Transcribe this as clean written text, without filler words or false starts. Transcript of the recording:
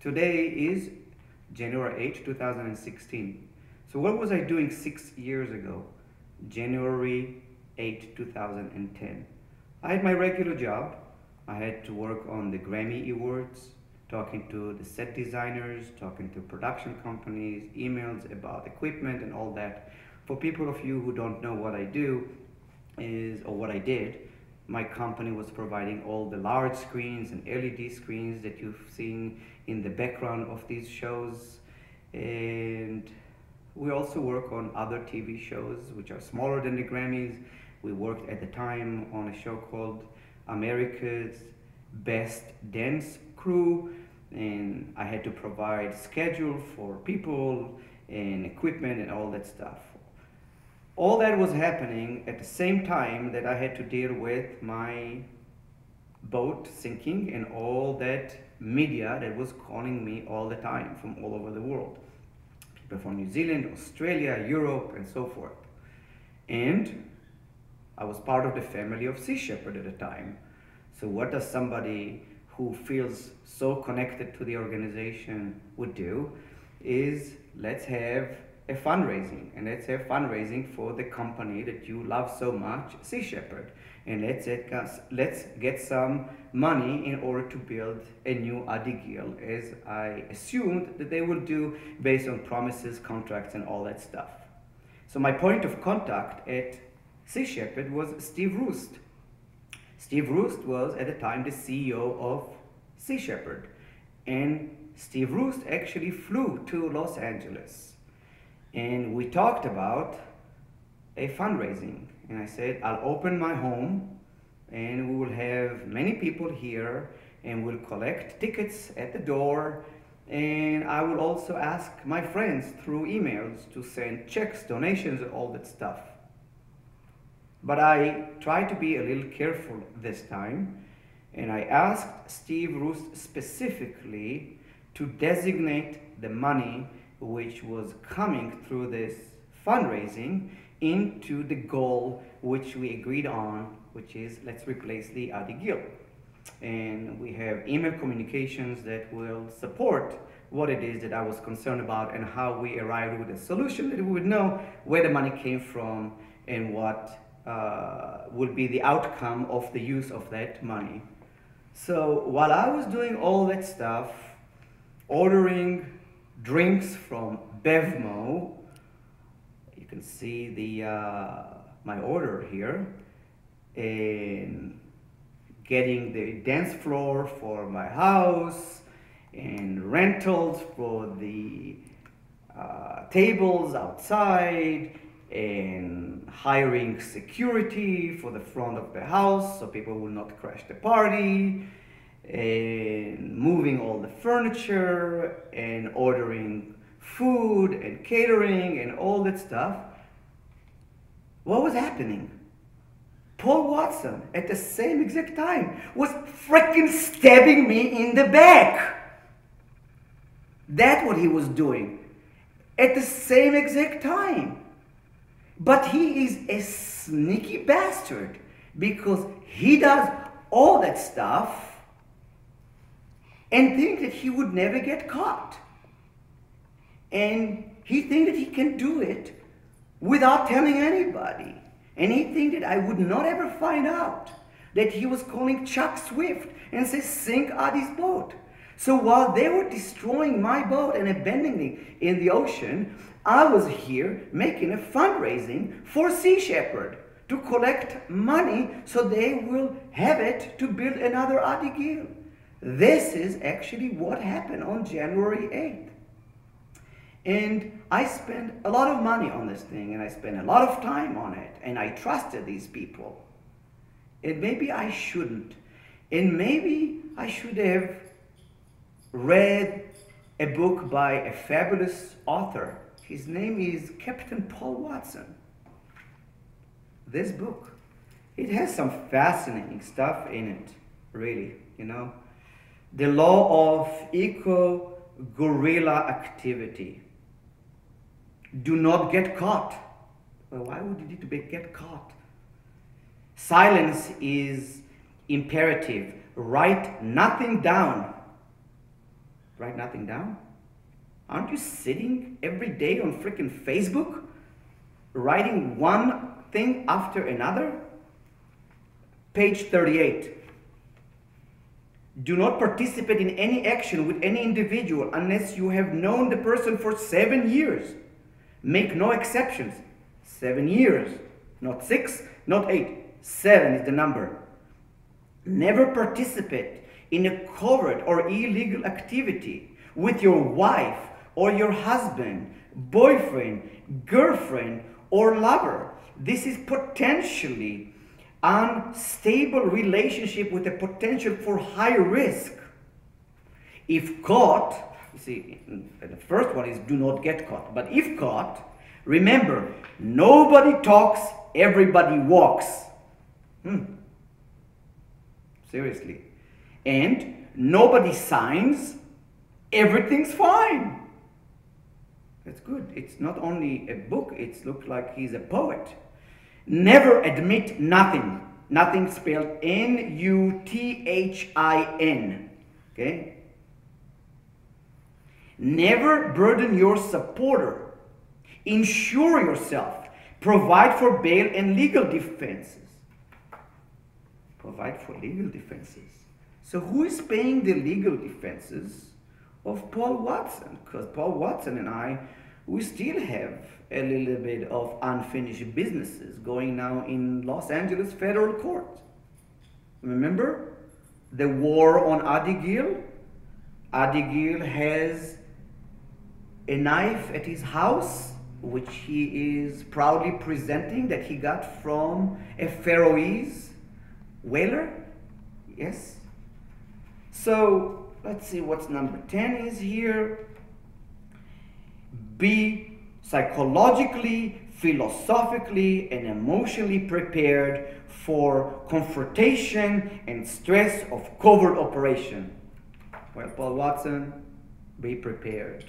Today is January 8, 2016. So what was I doing 6 years ago? January 8, 2010. I had my regular job. I had to work on the Grammy Awards, talking to the set designers, talking to production companies, emails about equipment and all that. For people of you who don't know what I do or what I did, my company was providing all the large screens and LED screens that you've seen in the background of these shows. And we also work on other TV shows which are smaller than the Grammys. We worked at the time on a show called America's Best Dance Crew, and I had to provide schedule for people and equipment and all that stuff. All that was happening at the same time that I had to deal with my boat sinking and all that media that was calling me all the time from all over the world. People from New Zealand, Australia, Europe, and so forth. And I was part of the family of Sea Shepherd at the time. So what does somebody who feels so connected to the organization would do is let's have a fundraising, and let's have fundraising for the company that you love so much, Sea Shepherd, and let's get some money in order to build a new Adi Gil, as I assumed that they will do based on promises, contracts, and all that stuff. So my point of contact at Sea Shepherd was Steve Roost. Steve Roost was at the time the CEO of Sea Shepherd, and Steve Roost actually flew to Los Angeles. And we talked about a fundraising. And I said, I'll open my home and we will have many people here and we'll collect tickets at the door. And I will also ask my friends through emails to send checks, donations, and all that stuff. But I tried to be a little careful this time. And I asked Steve Roost specifically to designate the money which was coming through this fundraising into the goal which we agreed on, which is let's replace the Adi Gil. And we have email communications that will support what it is that I was concerned about and how we arrived with a solution that we would know where the money came from and what would be the outcome of the use of that money. So while I was doing all that stuff, ordering drinks from Bevmo, you can see the my order here, and getting the dance floor for my house, and rentals for the tables outside, and hiring security for the front of the house so people will not crash the party, and moving all the furniture and ordering food and catering and all that stuff. What was happening? Paul Watson at the same exact time was freaking stabbing me in the back. That's what he was doing at the same exact time. But he is a sneaky bastard because he does all that stuff and think that he would never get caught. And he thinks that he can do it without telling anybody. And he thinks that I would not ever find out that he was calling Chuck Swift and says, sink Adi's boat. So while they were destroying my boat and abandoning it in the ocean, I was here making a fundraising for Sea Shepherd to collect money so they will have it to build another Adi Gil. This is actually what happened on January 8th. And I spent a lot of money on this thing, and I spent a lot of time on it, and I trusted these people. And maybe I shouldn't. And maybe I should have read a book by a fabulous author. His name is Captain Paul Watson. This book, it has some fascinating stuff in it, really, you know. The law of eco-guerrilla activity. Do not get caught. Well, why would you need to get caught? Silence is imperative. Write nothing down. Write nothing down? Aren't you sitting every day on freaking Facebook, writing one thing after another? Page 38. Do not participate in any action with any individual unless you have known the person for 7 years. Make no exceptions. 7 years. Not 6, not 8. 7 is the number. Never participate in a covert or illegal activity with your wife or your husband, boyfriend, girlfriend, or lover. This is potentially unstable relationship with a potential for high risk. If caught, you see, the first one is do not get caught. But if caught, remember, nobody talks, everybody walks. Seriously. And nobody signs, everything's fine. That's good. It's not only a book, it looks like he's a poet. Never admit nothing. Nothing spelled N-U-T-H-I-N. Okay? Never burden your supporter. Insure yourself. Provide for bail and legal defenses. Provide for legal defenses. So who is paying the legal defenses of Paul Watson? Because Paul Watson and I, we still have a little bit of unfinished businesses going now in Los Angeles federal court. Remember the war on Adi Gil? Adi Gil has a knife at his house, which he is proudly presenting that he got from a Faroese whaler. Yes. So let's see what's number 10 is here. Be psychologically, philosophically, and emotionally prepared for confrontation and stress of covert operation. Well, Paul Watson, be prepared.